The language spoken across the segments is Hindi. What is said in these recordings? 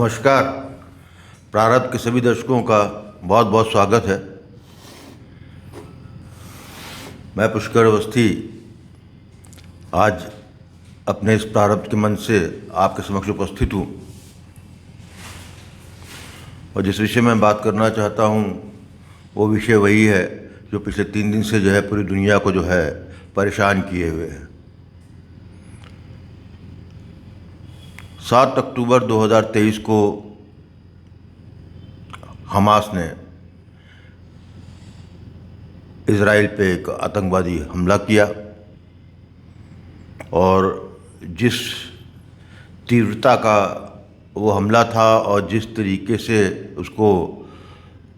नमस्कार। प्रारब्ध के सभी दर्शकों का बहुत बहुत स्वागत है। मैं पुष्कर अवस्थी आज अपने इस प्रारब्ध के मन से आपके समक्ष उपस्थित हूँ और जिस विषय में बात करना चाहता हूँ वो विषय वही है जो पिछले 3 दिन से पूरी दुनिया को परेशान किए हुए है। 7 अक्टूबर 2023 को हमास ने इजराइल पे एक आतंकवादी हमला किया और जिस तीव्रता का वो हमला था और जिस तरीके से उसको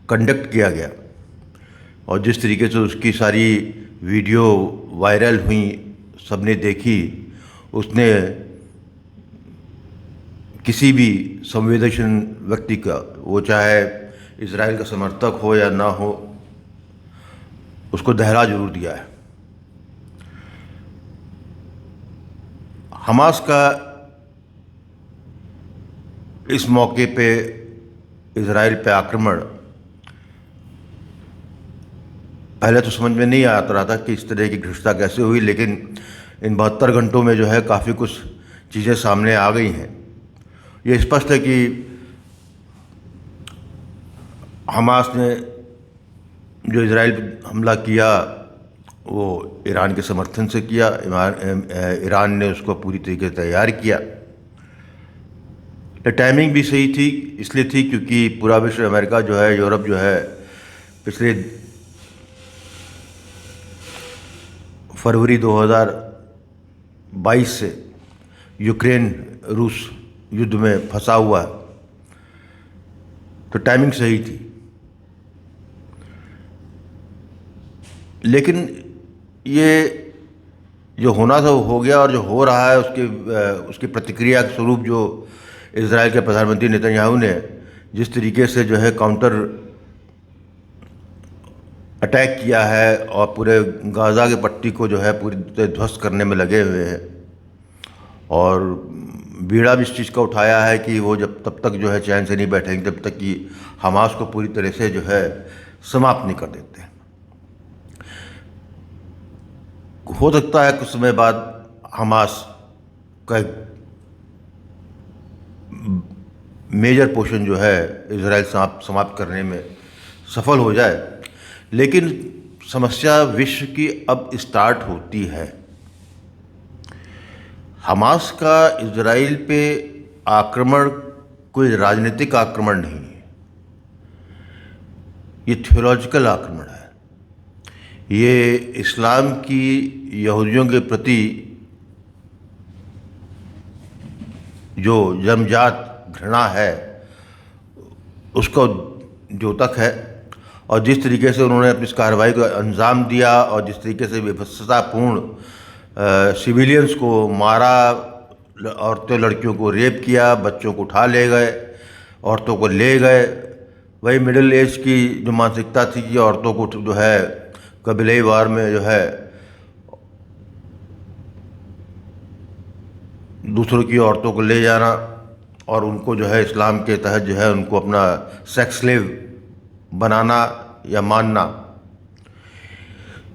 कंडक्ट किया गया और जिस तरीके से उसकी सारी वीडियो वायरल हुई, सबने देखी, उसने किसी भी संवेदनशील व्यक्ति का, वो चाहे इजराइल का समर्थक हो या ना हो, उसको दहला जरूर दिया है। हमास का इस मौके पे इजराइल पे आक्रमण पहले तो समझ में नहीं आता रहा था कि इस तरह की घृष्टता कैसे हुई, लेकिन इन 72 घंटों में काफ़ी कुछ चीज़ें सामने आ गई हैं। ये स्पष्ट है कि हमास ने जो इजराइल पर हमला किया वो ईरान के समर्थन से किया। ईरान ने उसको पूरी तरीके से तैयार किया। टाइमिंग भी सही थी, इसलिए थी क्योंकि पूरा विश्व, अमेरिका यूरोप पिछले फरवरी 2022 से यूक्रेन रूस युद्ध में फंसा हुआ है, तो टाइमिंग सही थी। लेकिन ये जो होना था वो हो गया, और जो हो रहा है उसकी प्रतिक्रिया के स्वरूप जो इजराइल के प्रधानमंत्री नेतन्याहू ने जिस तरीके से काउंटर अटैक किया है और पूरे गाज़ा की पट्टी को पूरी तरह ध्वस्त करने में लगे हुए हैं, और बीड़ा भी इस चीज़ का उठाया है कि वो तब तक चैन से नहीं बैठेंगे जब तक कि हमास को पूरी तरह से समाप्त नहीं कर देते। हो सकता है कुछ समय बाद हमास का मेजर पोर्शन इजराइल समाप्त करने में सफल हो जाए, लेकिन समस्या विश्व की अब स्टार्ट होती है। हमास का इजराइल पे आक्रमण कोई राजनीतिक आक्रमण नहीं है, ये थियोलॉजिकल आक्रमण है। ये इस्लाम की यहूदियों के प्रति जो जन्मजात घृणा है उसका द्योतक है। और जिस तरीके से उन्होंने अपनी इस कार्रवाई को अंजाम दिया और जिस तरीके से विभत्सतापूर्ण सिविलियंस को मारा, औरतों लड़कियों को रेप किया, बच्चों को उठा ले गए, औरतों को ले गए, वही मिडिल एज की जो मानसिकता थी कि औरतों को कबीलाई वार में दूसरों की औरतों को ले जाना और उनको इस्लाम के तहत उनको अपना सेक्स स्लेव बनाना या मानना,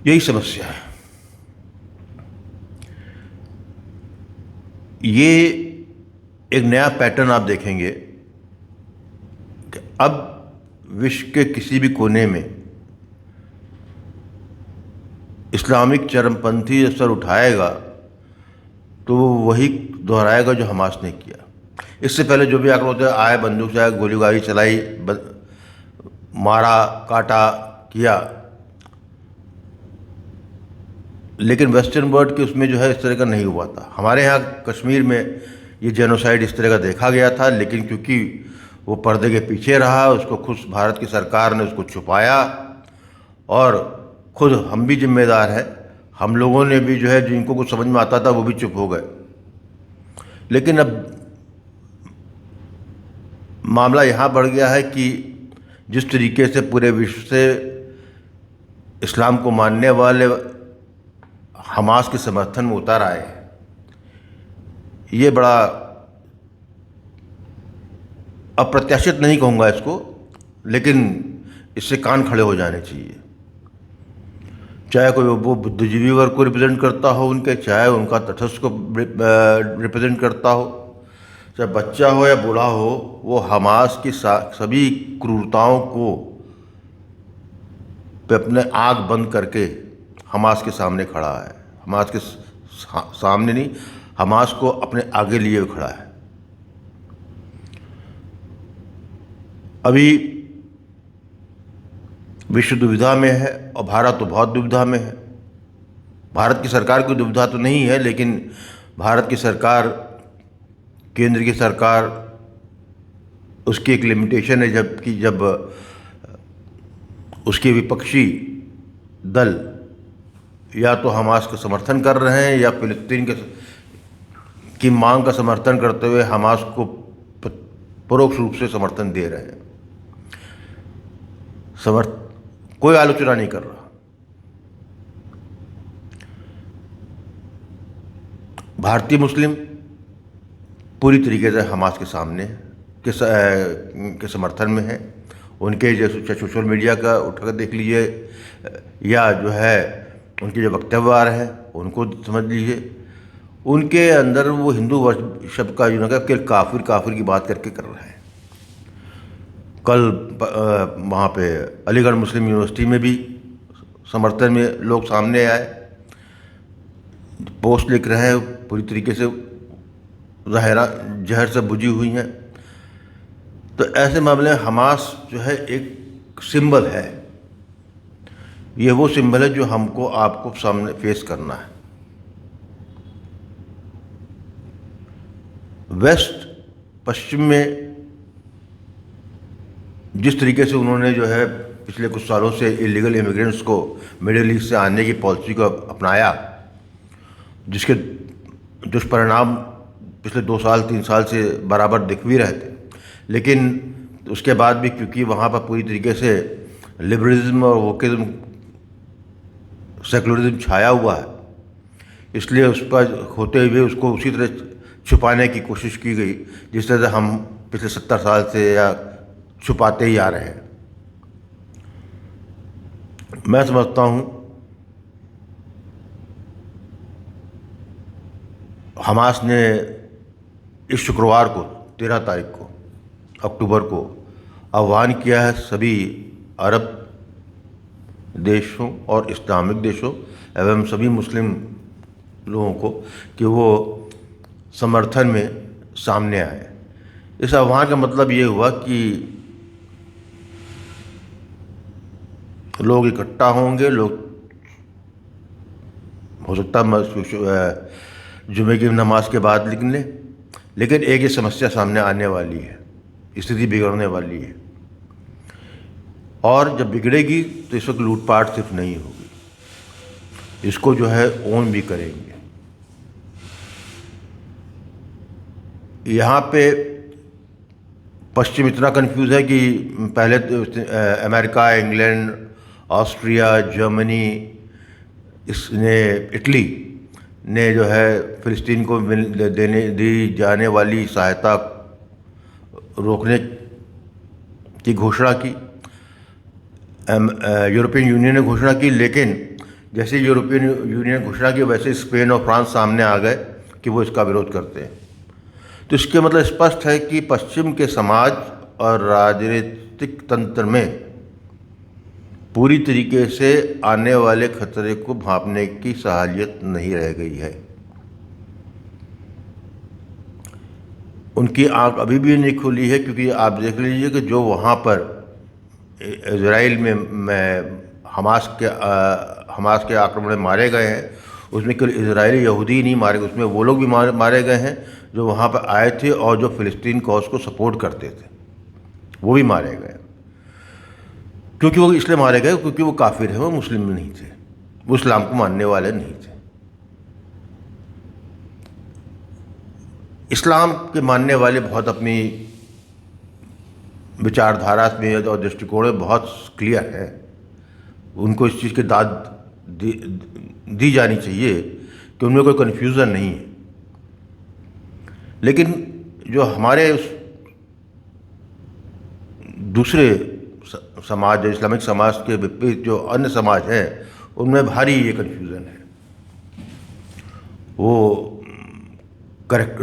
यही समस्या है। ये एक नया पैटर्न आप देखेंगे कि अब विश्व के किसी भी कोने में इस्लामिक चरमपंथी असर उठाएगा तो वो वही दोहराएगा जो हमास ने किया। इससे पहले जो भी आक्रमण होते आए, बंदूक से आए, गोलीबारी चलाई, मारा, काटा, किया, लेकिन वेस्टर्न वर्ल्ड के उसमें इस तरह का नहीं हुआ था। हमारे यहाँ कश्मीर में ये जेनोसाइड इस तरह का देखा गया था, लेकिन क्योंकि वो पर्दे के पीछे रहा, उसको खुद भारत की सरकार ने उसको छुपाया, और खुद हम भी जिम्मेदार हैं। हम लोगों ने भी जिनको कुछ समझ में आता था वो भी चुप हो गए। लेकिन अब मामला यहाँ बढ़ गया है कि जिस तरीके से पूरे विश्व से इस्लाम को मानने वाले हमास के समर्थन में उतर आए हैं, ये बड़ा अप्रत्याशित नहीं कहूँगा इसको, लेकिन इससे कान खड़े हो जाने चाहिए। चाहे कोई वो बुद्धिजीवी वर्ग को रिप्रेजेंट करता हो उनके, चाहे उनका तटस्थ को रिप्रेजेंट करता हो, चाहे बच्चा हो या बूढ़ा हो, वो हमास की सभी क्रूरताओं को पे अपने आँख बंद करके हमास के सामने खड़ा है। हमास के सामने नहीं, हमास को अपने आगे लिए हुए खड़ा है। अभी विश्व दुविधा में है और भारत तो बहुत दुविधा में है। भारत की सरकार की दुविधा तो नहीं है, लेकिन भारत की सरकार, केंद्र की सरकार, उसकी एक लिमिटेशन है, जब उसके विपक्षी दल या तो हमास का समर्थन कर रहे हैं या फिलिस्तीन की मांग का समर्थन करते हुए हमास को परोक्ष रूप से समर्थन दे रहे हैं। कोई आलोचना नहीं कर रहा। भारतीय मुस्लिम पूरी तरीके से हमास के सामने के समर्थन में है। उनके जैसे सोशल मीडिया का उठाकर देख लीजिए, या जो है उनके जो वक्तव्य आ रहे हैं उनको समझ लीजिए, उनके अंदर वो हिंदू शब्द का कि काफिर की बात करके कर रहे हैं। कल वहाँ पे अलीगढ़ मुस्लिम यूनिवर्सिटी में भी समर्थन में लोग सामने आए, पोस्ट लिख रहे हैं, पूरी तरीके से जहर से बुझी हुई हैं। तो ऐसे मामले में हमास जो है एक सिंबल है। ये वो सिंबल है जो हमको आपको सामने फेस करना है। वेस्ट पश्चिम में जिस तरीके से उन्होंने जो है पिछले कुछ सालों से इलीगल इमिग्रेंट्स को मिडिल ईस्ट से आने की पॉलिसी को अपनाया, जिसके दुष्परिणाम पिछले 2 साल 3 साल से बराबर दिख भी रहे थे, लेकिन उसके बाद भी क्योंकि वहाँ पर पूरी तरीके से लिबरलिज्म और वोकिज्म, सेकुलरिज्म छाया हुआ है, इसलिए उस पर होते हुए उसको उसी तरह छुपाने की कोशिश की गई जिस तरह से हम पिछले 70 साल से या छुपाते ही आ रहे हैं। मैं समझता हूँ हमास ने इस शुक्रवार को 13 तारीख को अक्टूबर को आह्वान किया है सभी अरब देशों और इस्लामिक देशों एवं सभी मुस्लिम लोगों को कि वो समर्थन में सामने आए। इस आह्वान का मतलब ये हुआ कि लोग इकट्ठा होंगे, लोग हो सकता है जुमे की नमाज के बाद लिख लें, लेकिन एक ये समस्या सामने आने वाली है, स्थिति बिगड़ने वाली है, और जब बिगड़ेगी तो इस वक्त लूटपाट सिर्फ नहीं होगी, इसको जो है ओन भी करेंगे। यहाँ पे पश्चिम इतना कंफ्यूज है कि पहले तो America, England, Austria, Germany, Italy ने जो है फ़िलिस्तीन को दी जाने वाली सहायता रोकने की घोषणा की। यूरोपियन यूनियन ने घोषणा की, लेकिन जैसे यूरोपियन यूनियन घोषणा की वैसे स्पेन और फ्रांस सामने आ गए कि वो इसका विरोध करते हैं। तो इसके मतलब स्पष्ट है कि पश्चिम के समाज और राजनीतिक तंत्र में पूरी तरीके से आने वाले खतरे को भांपने की सहालियत नहीं रह गई है। उनकी आंख अभी भी नहीं खुली है, क्योंकि आप देख लीजिए कि जो वहाँ पर इजराइल में हमास के आक्रमण में मारे गए हैं, उसमें केवल इजरायली यहूदी नहीं मारे गए, उसमें वो लोग भी मारे गए हैं जो वहाँ पर आए थे और जो फ़िलिस्तीन कॉज को सपोर्ट करते थे, वो भी मारे गए। क्योंकि वो इसलिए मारे गए क्योंकि वो काफिर हैं, वो मुस्लिम नहीं थे, वो इस्लाम को मानने वाले नहीं थे। इस्लाम के मानने वाले बहुत अपनी विचारधारा में और दृष्टिकोण में बहुत क्लियर है, उनको इस चीज़ की दाद दी जानी चाहिए कि उनमें कोई कन्फ्यूज़न नहीं है। लेकिन जो हमारे दूसरे समाज, इस्लामिक समाज के विपरीत जो अन्य समाज हैं, उनमें भारी ये कन्फ्यूज़न है। वो करेक्ट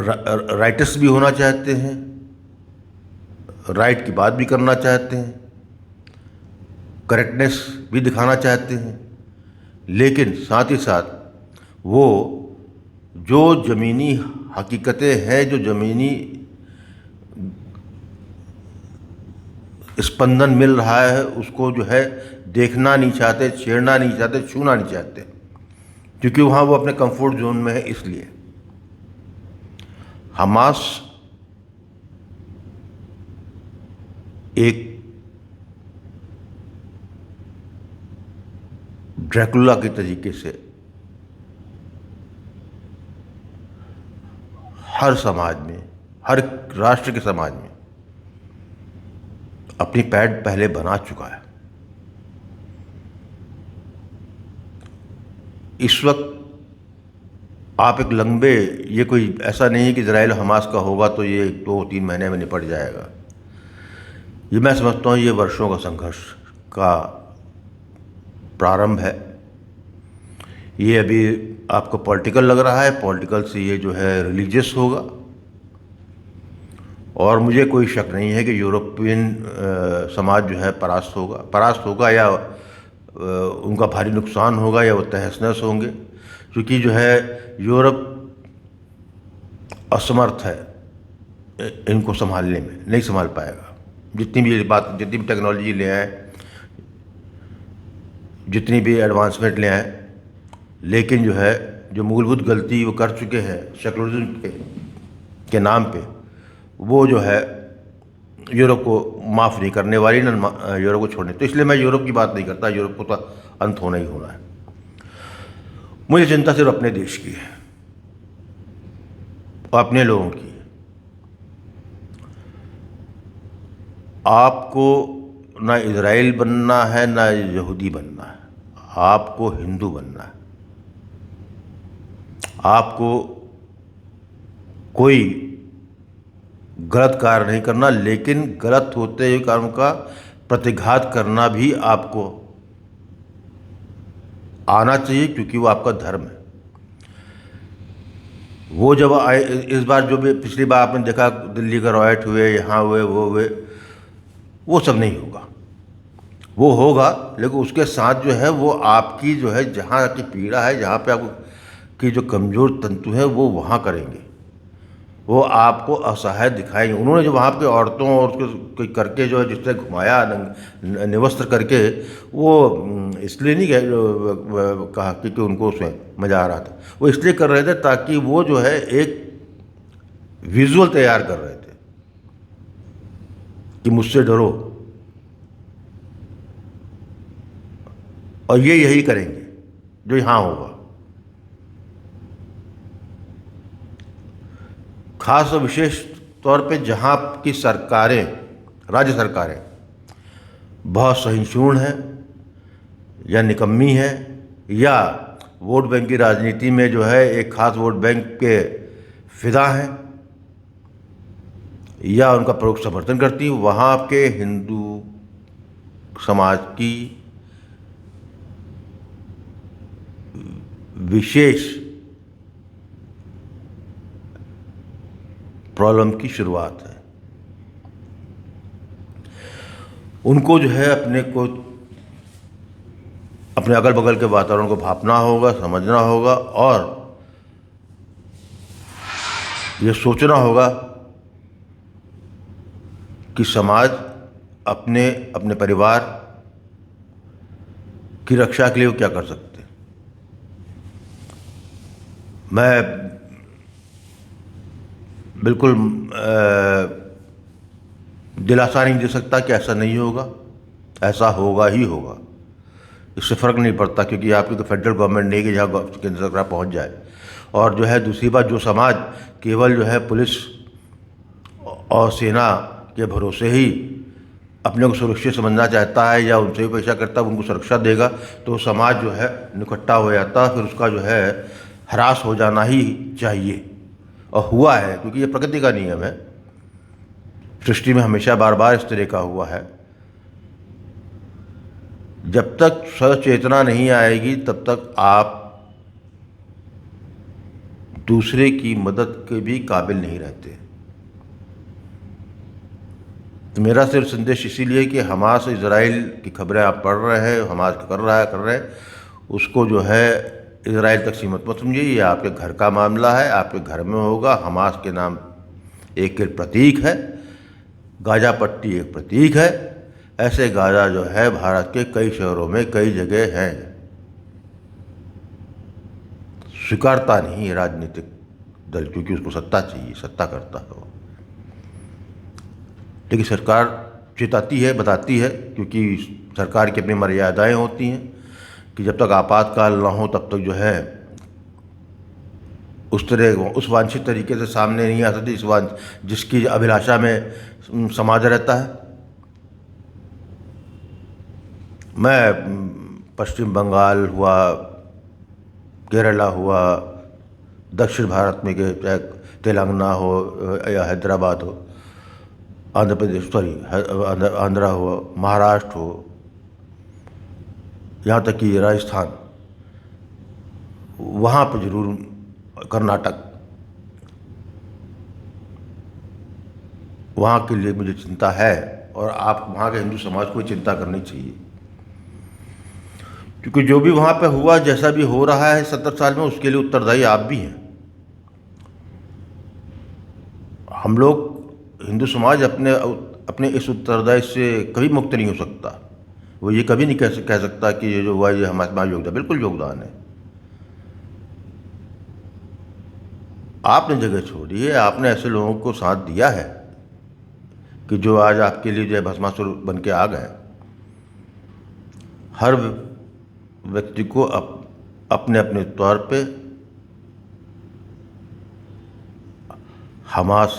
राइटर्स भी होना चाहते हैं, राइट की बात भी करना चाहते हैं, करेक्टनेस भी दिखाना चाहते हैं, लेकिन साथ ही साथ वो जो ज़मीनी हकीकतें हैं, जो ज़मीनी स्पंदन मिल रहा है, उसको जो है देखना नहीं चाहते, छेड़ना नहीं चाहते, छूना नहीं चाहते, क्योंकि वहाँ वो अपने कंफर्ट जोन में है। इसलिए हमास एक ड्रैकुला के तरीके से हर समाज में, हर राष्ट्र के समाज में अपनी पैठ पहले बना चुका है। इस वक्त आप एक लंबे, ये कोई ऐसा नहीं है कि इजराइल हमास का होगा तो ये 2-3 महीने में निपट जाएगा। ये मैं समझता हूँ ये वर्षों का संघर्ष का प्रारंभ है। ये अभी आपको पॉलिटिकल लग रहा है, पॉलिटिकल से ये जो है रिलीजियस होगा, और मुझे कोई शक नहीं है कि यूरोपियन समाज जो है परास्त होगा या उनका भारी नुकसान होगा या वो तहस नहस होंगे, क्योंकि जो है यूरोप असमर्थ है इनको संभालने में, नहीं संभाल पाएगा। जितनी भी टेक्नोलॉजी ले आए, जितनी भी एडवांसमेंट ले आए, लेकिन जो है जो मूलभूत गलती वो कर चुके हैं सेकुलरिज्म के नाम पे, वो जो है यूरोप को माफ़ नहीं करने वाली, न यूरोप को छोड़ने। तो इसलिए मैं यूरोप की बात नहीं करता, यूरोप को तो अंत होना ही होना है। मुझे चिंता सिर्फ अपने देश की है और अपने लोगों की है। आपको ना इजराइल बनना है, ना यहूदी बनना है, आपको हिंदू बनना है। आपको कोई गलत कार्य नहीं करना, लेकिन गलत होते हुए कार्यों का प्रतिघात करना भी आपको आना चाहिए, क्योंकि वो आपका धर्म है। वो जब आए, इस बार जो भी पिछली बार आपने देखा दिल्ली का रॉयट हुए, यहाँ हुए, वो हुए, वो सब नहीं होगा। वो होगा, लेकिन उसके साथ जो है वो आपकी जो है जहाँ की पीड़ा है, जहाँ पे आपको की जो कमज़ोर तंतु है, वो वहाँ करेंगे, वो आपको असहाय दिखाएंगे। उन्होंने जो वहाँ पे औरतों और उसको करके जो है जिससे घुमाया निवस्त्र करके, वो इसलिए नहीं कहा कि उनको उसमें मज़ा आ रहा था, वो इसलिए कर रहे थे ताकि वो जो है एक विजुअल तैयार कर रहे थे कि मुझसे डरो, और ये यही करेंगे जो यहाँ होगा। खास और विशेष तौर पे जहाँ की सरकारें, राज्य सरकारें बहुत सहिष्णु हैं या निकम्मी हैं, या वोट बैंक की राजनीति में जो है एक खास वोट बैंक के फिदा हैं, या उनका परोक्ष समर्थन करती, वहाँ के हिंदू समाज की विशेष प्रॉब्लम की शुरुआत है। उनको जो है अपने अगल बगल के वातावरण को भापना होगा, समझना होगा, और ये सोचना होगा कि समाज अपने परिवार की रक्षा के लिए वो क्या कर सकते हैं। मैं बिल्कुल दिलासा नहीं दे सकता कि ऐसा नहीं होगा, ऐसा होगा ही होगा। इससे फ़र्क नहीं पड़ता, क्योंकि आपकी तो फेडरल गवर्नमेंट नहीं कि जहाँ केंद्र सरकार पहुँच जाए। और जो है दूसरी बात, जो समाज केवल जो है पुलिस और सेना के भरोसे ही अपने को सुरक्षित समझना चाहता है या उनसे भी पेशा करता है, उनको सुरक्षा देगा, तो समाज जो है निकट्टा हो जाता है, फिर उसका जो है ह्रास हो जाना ही चाहिए, और हुआ है। क्योंकि ये प्रकृति का नियम है, सृष्टि में हमेशा बार बार इस तरह का हुआ है जब तक सचेतना नहीं आएगी तब तक आप दूसरे की मदद के भी काबिल नहीं रहते। तो मेरा सिर्फ संदेश इसीलिए कि हमास इज़राइल की खबरें आप पढ़ रहे हैं, हमास कर रहे हैं, उसको जो है इज़राइल तक सीमित मत समझिए। ये आपके घर का मामला है, आपके घर में होगा। हमास के नाम एक प्रतीक है, गाज़ा पट्टी एक प्रतीक है। ऐसे गाज़ा जो है भारत के कई शहरों में कई जगह हैं। स्वीकारता नहीं है राजनीतिक दल, क्योंकि उसको सत्ता चाहिए, सत्ता करता है वो। लेकिन सरकार चेताती है, बताती है, क्योंकि सरकार की अपनी मर्यादाएं होती हैं कि जब तक आपातकाल ना हो तब तक जो है उस वांछित तरीके से सामने नहीं आ सकती जिसकी अभिलाषा में समाज रहता है। मैं पश्चिम बंगाल हुआ, केरला हुआ, दक्षिण भारत में के चाहे तेलंगाना हो या हैदराबाद हो, आंध्र प्रदेश आंध्रा हो, महाराष्ट्र हो, यहाँ तक कि राजस्थान, वहाँ पर जरूर, कर्नाटक, वहाँ के लिए मुझे चिंता है। और आप वहाँ के हिंदू समाज को चिंता करनी चाहिए, क्योंकि जो भी वहाँ पे हुआ, जैसा भी हो रहा है 70 साल में, उसके लिए उत्तरदायी आप भी हैं। हम लोग हिंदू समाज अपने इस उत्तरदायी से कभी मुक्त नहीं हो सकता। वो ये कभी नहीं कह सकता कि ये जो हुआ ये हमारा योगदान, बिल्कुल योगदान है। आपने जगह छोड़ी है, आपने ऐसे लोगों को साथ दिया है कि जो आज आपके लिए जो है भस्मासुर बन के आ गए। हर व्यक्ति को अपने अपने तौर पे हमास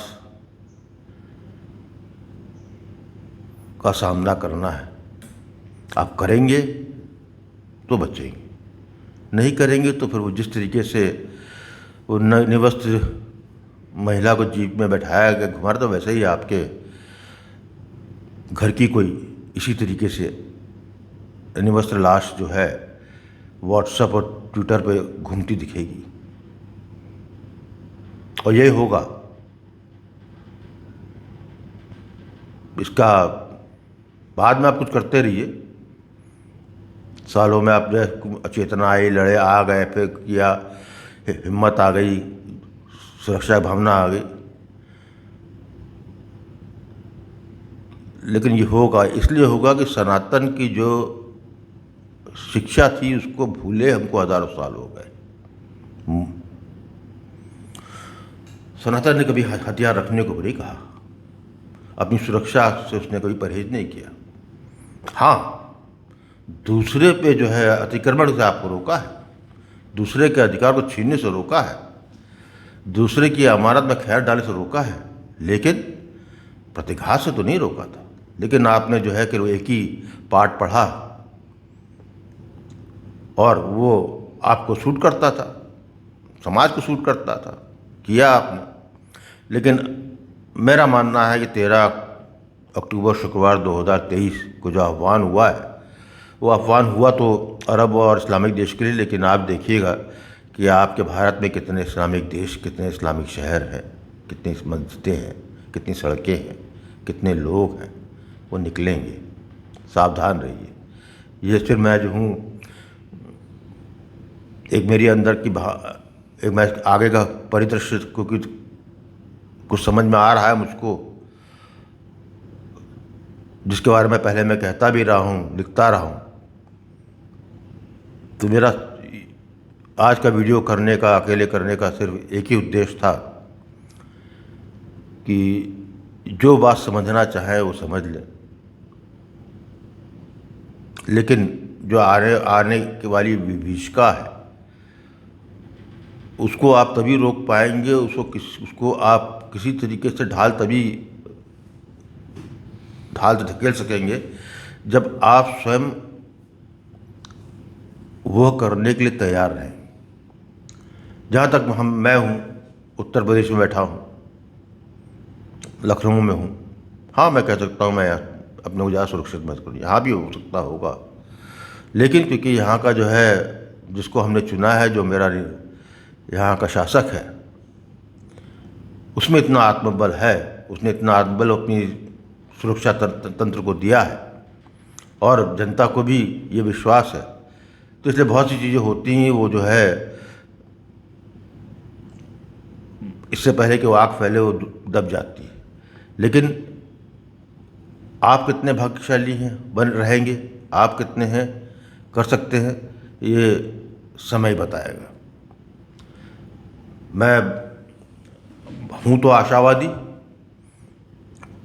का सामना करना है। आप करेंगे तो बचेंगे, नहीं करेंगे तो फिर वो जिस तरीके से वो निवस्त्र महिला को जीप में बैठाया गया घुमा रहा था, वैसे ही आपके घर की कोई इसी तरीके से निवस्त्र लाश जो है व्हाट्सएप और ट्विटर पे घूमती दिखेगी। और यही होगा। इसका बाद में आप कुछ करते रहिए, सालों में आप जो चेतना आई, लड़े, आ गए, फिर किया, हिम्मत आ गई, सुरक्षा भावना आ गई। लेकिन ये होगा, इसलिए होगा कि सनातन की जो शिक्षा थी उसको भूले हमको हजारों साल हो गए। सनातन ने कभी हथियार रखने को नहीं कहा, अपनी सुरक्षा से उसने कभी परहेज नहीं किया। हाँ, दूसरे पे जो है अतिक्रमण से आपको रोका है, दूसरे के अधिकार को छीनने से रोका है, दूसरे की अमानत में खैर डालने से रोका है, लेकिन प्रतिघात से तो नहीं रोका था। लेकिन आपने जो है कि वो एक ही पाठ पढ़ा और वो आपको सूट करता था, समाज को सूट करता था, किया आपने। लेकिन मेरा मानना है कि 13 अक्टूबर शुक्रवार 2023 को जो आह्वान हुआ है, वो आह्वान हुआ तो अरब और इस्लामिक देश के लिए, लेकिन आप देखिएगा कि आपके भारत में कितने इस्लामिक देश, कितने इस्लामिक शहर हैं, कितनी मस्जिदें हैं, कितनी सड़कें हैं, कितने लोग हैं, वो निकलेंगे। सावधान रहिए। ये सिर्फ मैं जो हूँ, एक मेरी अंदर की एक मैं आगे का परिदृश्य क्योंकि कुछ समझ में आ रहा है मुझको, जिसके बारे में पहले मैं कहता भी रहा हूँ, लिखता रहा हूँ। तो मेरा आज का वीडियो करने का, अकेले करने का सिर्फ एक ही उद्देश्य था कि जो बात समझना चाहे वो समझ लें, लेकिन जो आने की वाली विभीषिका है उसको आप तभी रोक पाएंगे, उसको आप किसी तरीके से ढाल धकेल सकेंगे जब आप स्वयं वह करने के लिए तैयार रहें। जहाँ तक मैं हूँ, उत्तर प्रदेश में बैठा हूँ, लखनऊ में हूँ। हाँ, मैं कह सकता हूँ मैं अपने को ज़्यादा सुरक्षित महसूस करूँ, यहाँ भी हो सकता होगा, लेकिन क्योंकि यहाँ का जो है, जिसको हमने चुना है, जो मेरा यहाँ का शासक है, उसमें इतना आत्मबल है, उसने इतना आत्मबल अपनी सुरक्षा तंत्र को दिया है और जनता को भी ये विश्वास है। तो इसलिए बहुत सी चीज़ें होती हैं वो जो है, इससे पहले कि वो आग फैले वो दब जाती है। लेकिन आप कितने भाग्यशाली हैं, बन रहेंगे, आप कितने हैं, कर सकते हैं, ये समय बताएगा। मैं हूँ तो आशावादी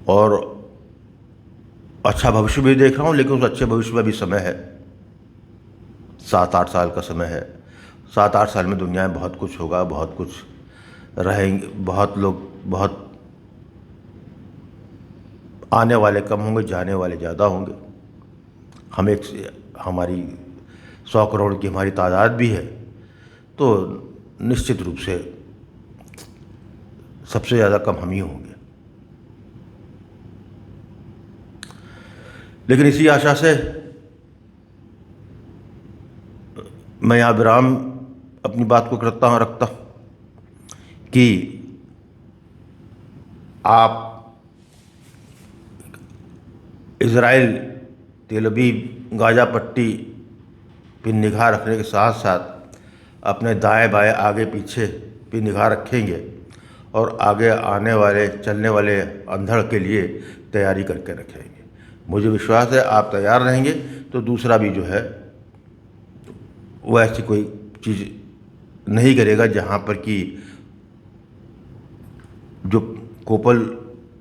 और अच्छा भविष्य भी देख रहा हूँ, लेकिन उस अच्छे भविष्य में भी समय है, 7-8 साल का समय है। 7-8 साल में दुनिया में बहुत कुछ होगा, बहुत कुछ रहेंगे, बहुत लोग, बहुत आने वाले कम होंगे, जाने वाले ज़्यादा होंगे। हमारी 100 करोड़ की हमारी तादाद भी है, तो निश्चित रूप से सबसे ज़्यादा कम हम ही होंगे। लेकिन इसी आशा से मैं यहाँ विराम अपनी बात को रखता हूँ कि आप इज़राइल, तेल अवीव, गाज़ा पट्टी पर निगाह रखने के साथ साथ अपने दाएं बाएं आगे पीछे भी निगाह रखेंगे और आगे आने वाले चलने वाले अंधड़ के लिए तैयारी करके रखेंगे। मुझे विश्वास है आप तैयार रहेंगे तो दूसरा भी जो है वो ऐसी कोई चीज़ नहीं करेगा जहाँ पर कि जो कोपल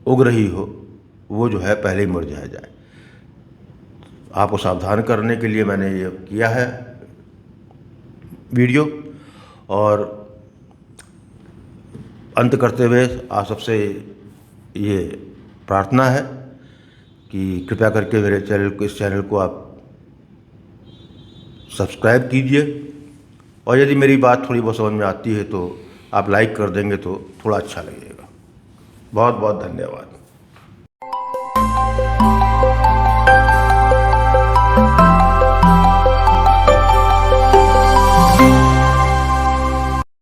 उग रही हो वो जो है पहले ही मुरझा जाए। आपको सावधान करने के लिए मैंने ये किया है वीडियो, और अंत करते हुए आप सबसे ये प्रार्थना है कि कृपया करके मेरे इस चैनल को आप सब्सक्राइब कीजिए, और यदि मेरी बात थोड़ी बहुत समझ में आती है तो आप लाइक कर देंगे तो थोड़ा अच्छा लगेगा। बहुत बहुत धन्यवाद।